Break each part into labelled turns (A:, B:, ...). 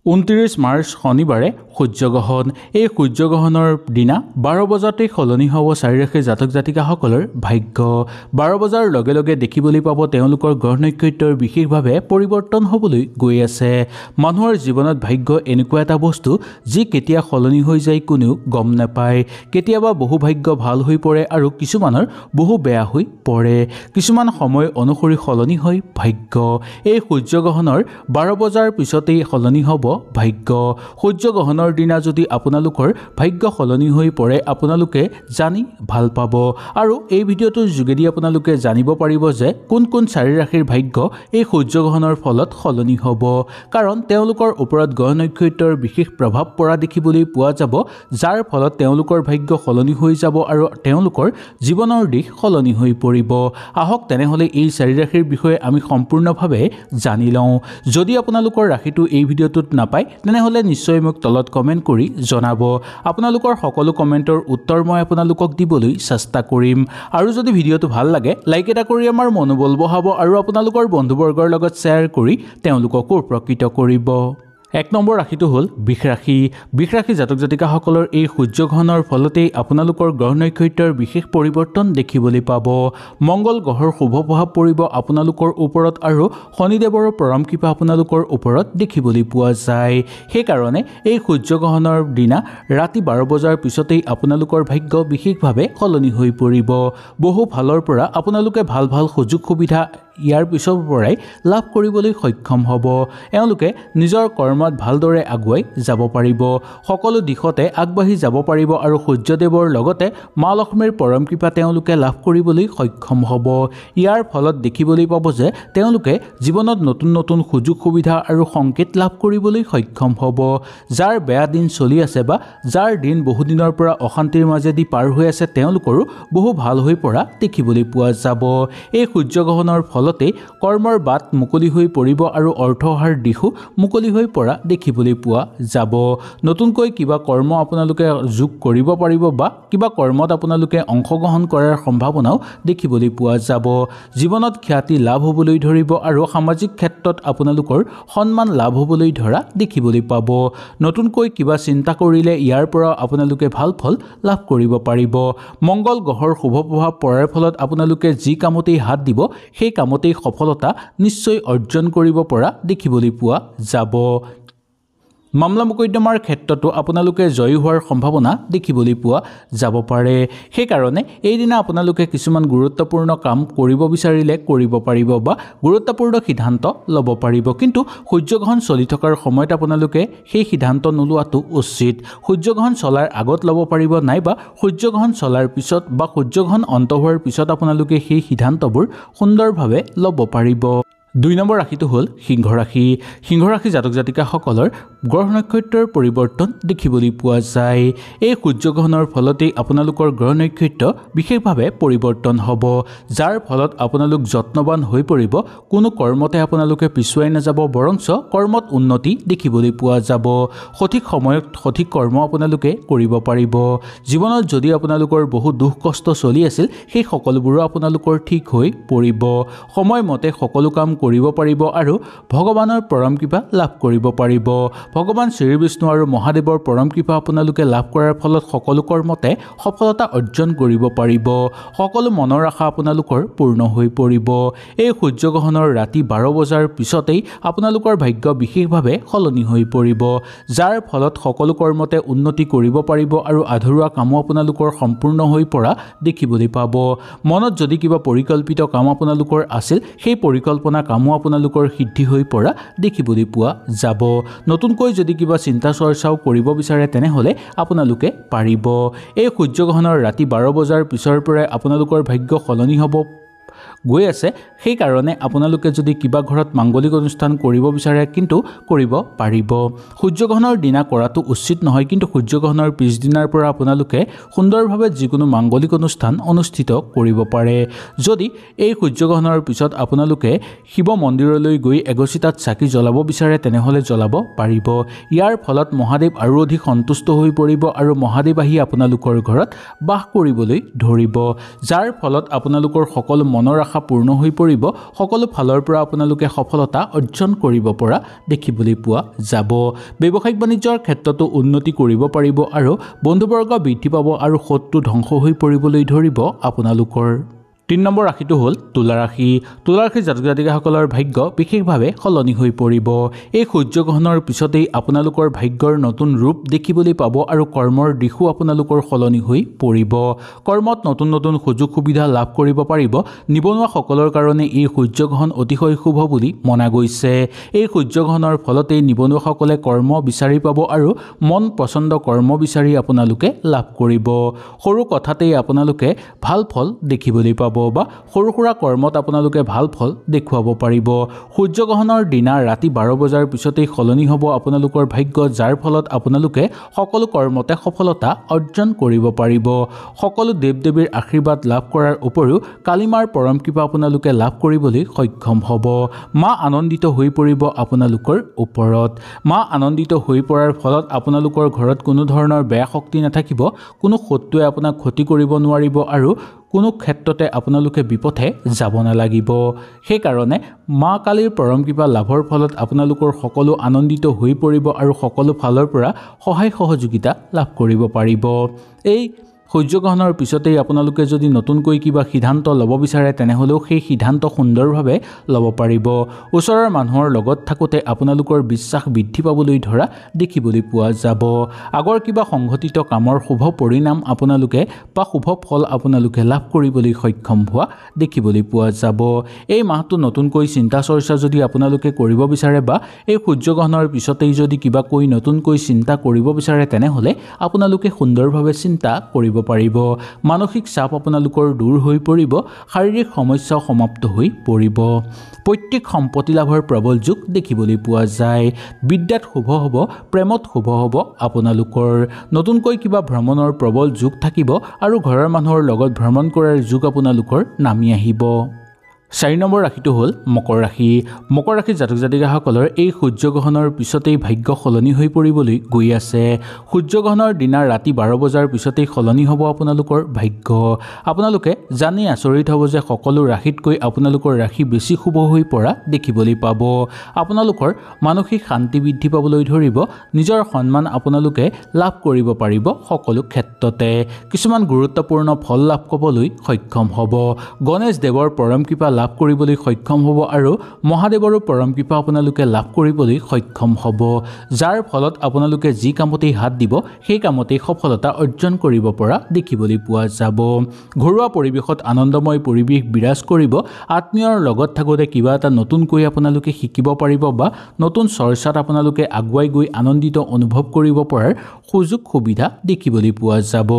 A: 29 March শনিবাৰে সূৰ্যগ্ৰহণ। এই সূৰ্যগ্ৰহণৰ দিনা 12 বজাতে সলনি হ'ব চাৰিৰাশিৰ জাতক জাতিকাসকলৰ ভাগ্য। 12 বজাৰ লগে লগে দেখিবলৈ পাব তেওঁলোকৰ গ্ৰহ নক্ষত্ৰৰ বিশেষভাৱে পৰিৱৰ্তন হ'বলৈ গৈ আছে। মানুহৰ জীৱনত ভাগ্য এনেকুৱা এটা বস্তু যি কেতিয়া সলনি হৈ যায় কোনেও গম নাপায়। কেতিয়াবা বহু ভাগ্য ভাল হৈ পৰে আৰু কিছুমানৰ বহু বেয়া হৈ পৰে। কিছুমান সময় অনুসৰি সলনি হয় ভাগ্য। এই সূৰ্যগ্ৰহণৰ 12 বজাৰ পিছতেই সলনি হ'ব ভাগ্য। সূৰ্যগ্ৰহণৰ দিনা যদি আপোনালোকৰ ভাগ্য সলনি হৈ পৰে আপোনালোকে জানি ভাল পাব আৰু এই ভিডিঅ'টোৰ যোগেদি আপোনালোকে জানিব পাৰিব যে কোন কোন চাৰি ৰাশিৰ ভাগ্য এই সূৰ্যগ্ৰহণৰ ফলত সলনি হ'ব, কাৰণ তেওঁলোকৰ ওপৰত গ্ৰহ নক্ষত্ৰৰ বিশেষ প্ৰভাৱ পৰা দেখিবলৈ পোৱা যাব, যাৰ ফলত তেওঁলোকৰ ভাগ্য সলনি হৈ যাব আৰু তেওঁলোকৰ জীৱনৰ দিশ সলনি হৈ পৰিব। আহক তেনেহ'লে এই চাৰি ৰাশিৰ বিষয়ে আমি সম্পূৰ্ণভাৱে জানি লওঁ। যদি আপোনালোকৰ ৰাশিটো এই ভিডিঅ'টোত নাপায় তেনেহ'লে নিশ্চয় মোক তলত কমেণ্ট কৰি জনাব। আপোনালোকৰ সকলো কমেণ্টৰ উত্তৰ মই আপোনালোকক দিবলৈ চেষ্টা কৰিম। আৰু যদি ভিডিঅ'টো ভাল লাগে লাইক এটা কৰি আমাৰ মনোবল বঢ়াব আৰু আপোনালোকৰ বন্ধুবৰ্গৰ লগত শ্বেয়াৰ কৰি তেওঁলোককো উপকৃত কৰিব। 1 নম্বৰ ৰাশিটো হ'ল বৃষ ৰাশি। বৃষ ৰাশি জাতক জাতিকাসকলৰ এই সূৰ্যগ্ৰহণৰ ফলতেই আপোনালোকৰ গ্ৰহ নক্ষত্ৰৰ বিশেষ পৰিৱৰ্তন দেখিবলৈ পাব। মংগল গ্ৰহৰ শুভ প্ৰভাৱ পৰিব আপোনালোকৰ ওপৰত আৰু শনিদেৱৰ পৰম কৃপা আপোনালোকৰ ওপৰত দেখিবলৈ পোৱা যায়। সেইকাৰণে এই সূৰ্যগ্ৰহণৰ দিনা ৰাতি 12 বজাৰ পিছতেই আপোনালোকৰ ভাগ্য বিশেষভাৱে সলনি হৈ পৰিব। বহু ফালৰ পৰা আপোনালোকে ভাল ভাল সুযোগ সুবিধা ইয়াৰ পিছৰ পৰাই লাভ কৰিবলৈ সক্ষম হ'ব। এওঁলোকে নিজৰ কৰ্মত ভালদৰে আগুৱাই যাব পাৰিব, সকলো দিশতে আগবাঢ়ি যাব পাৰিব আৰু সূৰ্যদেৱৰ লগতে মা লক্ষ্মীৰ পৰম কৃপা তেওঁলোকে লাভ কৰিবলৈ সক্ষম হ'ব। ইয়াৰ ফলত দেখিবলৈ পাব যে তেওঁলোকে জীৱনত নতুন নতুন সুযোগ সুবিধা আৰু সংকেত লাভ কৰিবলৈ সক্ষম হ'ব। যাৰ বেয়া দিন চলি আছে বা যাৰ দিন বহুদিনৰ পৰা অশান্তিৰ মাজেদি পাৰ হৈ আছে তেওঁলোকৰো বহু ভাল হৈ পৰা দেখিবলৈ পোৱা যাব। এই সূৰ্যগ্ৰহণৰ ফলতে কৰ্মৰ বাট মুকলি হৈ পৰিব আৰু অৰ্থ অহাৰ দিশো মুকলি হৈ পৰা দেখিবলৈ পোৱা যাব। নতুনকৈ কিবা কৰ্ম আপোনালোকে যোগ কৰিব পাৰিব বা কিবা কৰ্মত আপোনালোকে অংশগ্ৰহণ কৰাৰ সম্ভাৱনাও দেখিবলৈ পোৱা যাব। জীৱনত খ্যাতি লাভ হ'বলৈ ধৰিব আৰু সামাজিক ক্ষেত্ৰত আপোনালোকৰ সন্মান লাভ হ'বলৈ ধৰা দেখিবলৈ পাব। নতুনকৈ কিবা চিন্তা কৰিলে ইয়াৰ পৰা আপোনালোকে ভাল ফল লাভ কৰিব পাৰিব। মংগল গ্ৰহৰ শুভ প্ৰভাৱ পৰাৰ ফলত আপোনালোকে যি কামতেই হাত দিব সেই কামতেই সফলতা নিশ্চয় অৰ্জন কৰিব পৰা দেখিবলৈ পোৱা যাব। মামলা মোকদ্দমাৰ ক্ষেত্ৰতো আপোনালোকে জয়ী হোৱাৰ সম্ভাৱনা দেখিবলৈ পোৱা যাব পাৰে। সেইকাৰণে এইদিনা আপোনালোকে কিছুমান গুৰুত্বপূৰ্ণ কাম কৰিব বিচাৰিলে কৰিব পাৰিব বা গুৰুত্বপূৰ্ণ সিদ্ধান্ত ল'ব পাৰিব, কিন্তু সূৰ্যগ্ৰহণ চলি থকাৰ সময়ত আপোনালোকে সেই সিদ্ধান্ত নোলোৱাটো উচিত। সূৰ্যগ্ৰহণ চলাৰ আগত ল'ব পাৰিব নাইবা সূৰ্যগ্ৰহণ চলাৰ পিছত বা সূৰ্যগ্ৰহণ অন্ত হোৱাৰ পিছত আপোনালোকে সেই সিদ্ধান্তবোৰ সুন্দৰভাৱে ল'ব পাৰিব। 2 নম্বৰ ৰাশিটো হ'ল সিংহ ৰাশি। সিংহ ৰাশি জাতক জাতিকাসকলৰ গ্ৰহ নক্ষত্ৰৰ পৰিৱৰ্তন দেখিবলৈ পোৱা যায়। এই সূৰ্যগ্ৰহণৰ ফলতেই আপোনালোকৰ গ্ৰহ নক্ষত্ৰ বিশেষভাৱে পৰিৱৰ্তন হ'ব, যাৰ ফলত আপোনালোক যত্নৱান হৈ পৰিব। কোনো কৰ্মতে আপোনালোকে পিছুৱাই নাযাব, বৰঞ্চ কৰ্মত উন্নতি দেখিবলৈ পোৱা যাব। সঠিক সময়ত সঠিক কৰ্ম আপোনালোকে কৰিব পাৰিব। জীৱনত যদি আপোনালোকৰ বহু দুখ কষ্ট চলি আছিল সেই সকলোবোৰো আপোনালোকৰ ঠিক হৈ পৰিব। সময়মতে সকলো কাম কৰিব পাৰিব আৰু ভগৱানৰ পৰম কৃপা লাভ কৰিব পাৰিব। ভগৱান শ্ৰী বিষ্ণু আৰু মহাদেৱৰ পৰম কৃপা আপোনালোকে লাভ কৰাৰ ফলত সকলো কৰ্মতে সফলতা অৰ্জন কৰিব পাৰিব। সকলো মনৰ আশা আপোনালোকৰ পূৰ্ণ হৈ পৰিব। এই সূৰ্যগ্ৰহণৰ ৰাতি 12 বজাৰ পিছতেই আপোনালোকৰ ভাগ্য বিশেষভাৱে সলনি হৈ পৰিব, যাৰ ফলত সকলো কৰ্মতে উন্নতি কৰিব পাৰিব আৰু আধৰুৱা কামো আপোনালোকৰ সম্পূৰ্ণ হৈ পৰা দেখিবলৈ পাব। মনত যদি কিবা পৰিকল্পিত কাম আপোনালোকৰ আছিল সেই পৰিকল্পনা কামো আপোনালোকৰ সিদ্ধি হৈ পৰা দেখিবলৈ পোৱা যাব। নতুনকৈ যদি কিবা চিন্তা চৰ্চাও কৰিব বিচাৰে তেনেহ'লে আপোনালোকে পাৰিব। এই সূৰ্যগ্ৰহণৰ ৰাতি 12 বজাৰ পিছৰ পৰাই আপোনালোকৰ ভাগ্য সলনি হ'ব গৈ আছে। সেইকাৰণে আপোনালোকে যদি কিবা ঘৰত মাংগলিক অনুষ্ঠান কৰিব বিচাৰে কিন্তু কৰিব পাৰিব। সূৰ্যগ্ৰহণৰ দিনা কৰাটো উচিত নহয়, কিন্তু সূৰ্যগ্ৰহণৰ পিছদিনাৰ পৰা আপোনালোকে সুন্দৰভাৱে যিকোনো মাংগলিক অনুষ্ঠান অনুষ্ঠিত কৰিব পাৰে। যদি এই সূৰ্যগ্ৰহণৰ পিছত আপোনালোকে শিৱ মন্দিৰলৈ গৈ এগছি তাত চাকি জ্বলাব বিচাৰে তেনেহ'লে জ্বলাব পাৰিব। ইয়াৰ ফলত মহাদেৱ আৰু অধিক সন্তুষ্ট হৈ পৰিব আৰু মহাদেৱ আহি আপোনালোকৰ ঘৰত বাস কৰিবলৈ ধৰিব, যাৰ ফলত আপোনালোকৰ সকলো মনৰ আশা পূৰ্ণ হৈ পৰিব সকলো ফালৰ পৰা আপোনালোকে সফলতা অৰ্জন কৰিব পৰা দেখিবলৈ পোৱা যাব ব্যৱসায়িক বাণিজ্যৰ ক্ষেত্ৰতো উন্নতি কৰিব পাৰিব আৰু বন্ধুবৰ্গ বৃদ্ধি পাব আৰু শত্ৰু ধ্বংস হৈ পৰিবলৈ ধৰিব আপোনালোকৰ 3 নম্বৰ ৰাশিটো হ'ল তুলা ৰাশি তুলা ৰাশিৰ জাতক জাতিকাসকলৰ ভাগ্য বিশেষভাৱে সলনি হৈ পৰিব এই সূৰ্যগ্ৰহণৰ পিছতেই আপোনালোকৰ ভাগ্যৰ নতুন ৰূপ দেখিবলৈ পাব আৰু কৰ্মৰ দিশো আপোনালোকৰ সলনি হৈ পৰিব কৰ্মত নতুন নতুন সুযোগ সুবিধা লাভ কৰিব পাৰিব নিবনুৱাসকলৰ কাৰণে এই সূৰ্যগ্ৰহণ অতিশয় শুভ বুলি মনা গৈছে এই সূৰ্যগ্ৰহণৰ ফলতেই নিবনুৱাসকলে কৰ্ম বিচাৰি পাব আৰু মন পছন্দ কৰ্ম বিচাৰি আপোনালোকে লাভ কৰিব সৰু কথাতেই আপোনালোকে ভাল ফল দেখিবলৈ পাব বা সৰু সুৰা কৰ্মত আপোনালোকে ভাল ফল দেখুৱাব পাৰিব সূৰ্যগ্ৰহণৰ দিনা ৰাতি 12 বজাৰ পিছতেই সলনি হ'ব আপোনালোকৰ ভাগ্য যাৰ ফলত আপোনালোকে সকলো কৰ্মতে সফলতা অৰ্জন কৰিব পাৰিব সকলো দেৱ-দেৱীৰ আশীৰ্বাদ লাভ কৰাৰ উপৰিও কালিমাৰ পৰম কৃপা আপোনালোকে লাভ কৰিবলৈ সক্ষম হ'ব মা আনন্দিত হৈ পৰিব আপোনালোকৰ ওপৰত মা আনন্দিত হৈ পৰাৰ ফলত আপোনালোকৰ ঘৰত কোনো ধৰণৰ বেয়া শক্তি নাথাকিব কোনো শত্ৰুৱে আপোনাক ক্ষতি কৰিব নোৱাৰিব আৰু কোনো ক্ষেত্ৰতে আপোনালোকে বিপথে যাব নালাগিব সেই কাৰণে মা কালীৰ পৰম কৃপা লাভৰ ফলত আপোনালোকৰ সকলো আনন্দিত হৈ পৰিব আৰু সকলো ফালৰ পৰা সহায় সহযোগিতা লাভ কৰিব পাৰিব এই সূৰ্যগ্ৰহণৰ পিছতেই আপোনালোকে যদি নতুনকৈ কিবা সিদ্ধান্ত ল'ব বিচাৰে তেনেহলেও সেই সিদ্ধান্ত সুন্দৰভাৱে ল'ব পাৰিব ওচৰৰ মানুহৰ লগত থাকোতে আপোনালোকৰ বিশ্বাস বৃদ্ধি পাবলৈ ধৰা দেখিবলৈ পোৱা যাব আগৰ কিবা সংঘটিত কামৰ শুভ পৰিণাম আপোনালোকে বা শুভ ফল আপোনালোকে লাভ কৰিবলৈ সক্ষম হোৱা দেখিবলৈ পোৱা যাব এই মাহটো নতুনকৈ চিন্তা চৰ্চা যদি আপোনালোকে কৰিব বিচাৰে বা এই সূৰ্যগ্ৰহণৰ পিছতেই যদি কিবা কৈ নতুনকৈ চিন্তা কৰিব বিচাৰে তেনেহলে আপোনালোকে সুন্দৰভাৱে চিন্তা কৰিব পাৰিব মানসিক চাপ আপোনালোকৰ দূৰ হৈ পৰিব শাৰীৰিক সমস্যা সমাপ্ত হৈ পৰিব পৈতৃক সম্পত্তি লাভৰ প্ৰবল যোগ দেখিবলৈ পোৱা যায় বিদ্যাত শুভ হ'ব প্ৰেমত শুভ হ'ব আপোনালোকৰ নতুনকৈ কিবা ভ্ৰমণৰ প্ৰবল যোগ থাকিব আৰু ঘৰৰ মানুহৰ লগত ভ্ৰমণ কৰাৰ যোগ আপোনালোকৰ নামি আহিব 4 নম্বৰ ৰাশিটো হ'ল মকৰ ৰাশি মকৰ ৰাশিৰ জাতক জাতিকাসকলৰ এই সূৰ্যগ্ৰহণৰ পিছতেই ভাগ্য সলনি হৈ পৰিবলৈ গৈ আছে সূৰ্যগ্ৰহণৰ দিনা ৰাতি 12 বজাৰ পিছতেই সলনি হ'ব আপোনালোকৰ ভাগ্য আপোনালোকে জানি আচৰিত হ'ব যে সকলো ৰাশিতকৈ আপোনালোকৰ ৰাশি বেছি শুভ হৈ পৰা দেখিবলৈ পাব আপোনালোকৰ মানসিক শান্তি বৃদ্ধি পাবলৈ ধৰিব নিজৰ সন্মান আপোনালোকে লাভ কৰিব পাৰিব সকলো ক্ষেত্ৰতে কিছুমান গুৰুত্বপূৰ্ণ ফল লাভ কৰিবলৈ সক্ষম হ'ব গণেশ দেৱৰ পৰম কৃপা লাভ কৰিবলৈ সক্ষম হ'ব আৰু মহাদেৱৰো পৰম কৃপা আপোনালোকে লাভ কৰিবলৈ সক্ষম হ'ব যাৰ ফলত আপোনালোকে যি কামতেই হাত দিব সেই কামতেই সফলতা অৰ্জন কৰিব পৰা দেখিবলৈ পোৱা যাব ঘৰুৱা পৰিৱেশত আনন্দময় পৰিৱেশ বিৰাজ কৰিব আত্মীয়ৰ লগত থাকোতে কিবা এটা নতুনকৈ আপোনালোকে শিকিব পাৰিব বা নতুন চৰ্চাত আপোনালোকে আগুৱাই গৈ আনন্দিত অনুভৱ কৰিব পৰাৰ সুযোগ সুবিধা দেখিবলৈ পোৱা যাব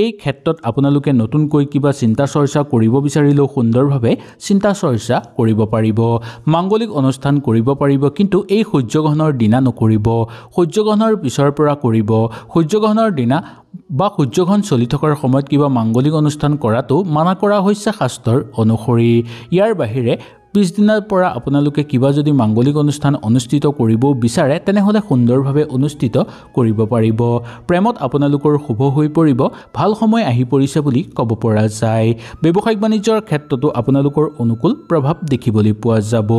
A: এই ক্ষেত্ৰত আপোনালোকে নতুনকৈ কিবা চিন্তা চৰ্চা কৰিব বিচাৰিলেও সুন্দৰভাৱে চিন্তা চৰ্চা কৰিব পাৰিব মাংগলিক অনুষ্ঠান কৰিব পাৰিব কিন্তু এই সূৰ্যগ্ৰহণৰ দিনা নকৰিব সূৰ্যগ্ৰহণৰ পিছৰ পৰা কৰিব সূৰ্যগ্ৰহণৰ দিনা বা সূৰ্যগ্ৰহণ চলি থকাৰ সময়ত কিবা মাংগলিক অনুষ্ঠান কৰাটো মানা কৰা হৈছে শাস্ত্ৰৰ অনুসৰি ইয়াৰ বাহিৰে পিছদিনাৰ পৰা আপোনালোকে কিবা যদি মাংগলিক অনুষ্ঠান অনুষ্ঠিত কৰিব বিচাৰে তেনেহলে সুন্দৰভাৱে অনুষ্ঠিত কৰিব পাৰিব প্ৰেমত আপোনালোকৰ শুভ হৈ পৰিব ভাল সময় আহি পৰিছে বুলি ক'ব পৰা যায় ব্যৱসায়িক বাণিজ্যৰ ক্ষেত্ৰতো আপোনালোকৰ অনুকূল প্ৰভাৱ দেখিবলৈ পোৱা যাব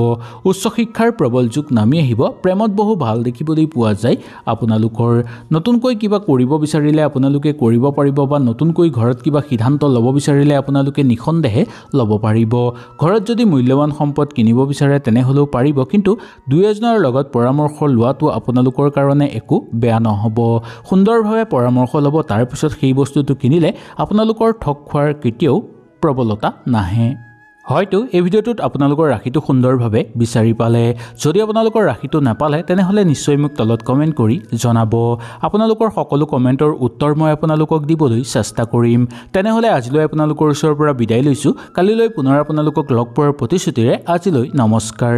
A: উচ্চ শিক্ষাৰ প্ৰবল যোগ নামি আহিব প্ৰেমত বহু ভাল দেখিবলৈ পোৱা যায় আপোনালোকৰ নতুনকৈ কিবা কৰিব বিচাৰিলে আপোনালোকে কৰিব পাৰিব বা নতুনকৈ ঘৰত কিবা সিদ্ধান্ত ল'ব বিচাৰিলে আপোনালোকে নিখন্দেহে ল'ব পাৰিব ঘৰত যদি মূল্যৱান সম্পদ কিনিব বিচাৰে তেনেহলেও পাৰিব কিন্তু দুই এজনৰ লগত পৰামৰ্শ লোৱাটো আপোনালোকৰ কাৰণে একো বেয়া নহব সুন্দৰভাৱে পৰামৰ্শ ল'ব তাৰ পিছত সেই বস্তুটো কিনিলে আপোনালোকৰ ঠগ খোৱাৰ কেতিয়াও প্ৰবলতা নাহে হয়তো এই ভিডিঅ'টোত আপোনালোকৰ ৰাশিটো সুন্দৰভাৱে বিচাৰি পালে যদি আপোনালোকৰ ৰাশিটো নাপালে তেনেহলে নিশ্চয় মোক তলত কমেন্ট কৰি জনাব আপোনালোকৰ সকলো কমেন্টৰ উত্তৰ মই আপোনালোকক দিবলৈ চেষ্টা কৰিম তেনেহলে আজিলৈ আপোনালোকৰ ওচৰৰ পৰা বিদায় লৈছো কালিলৈ পুনৰ আপোনালোকক লগ পোৱাৰ প্ৰতিশ্ৰুতিৰে আজিলৈ নমস্কাৰ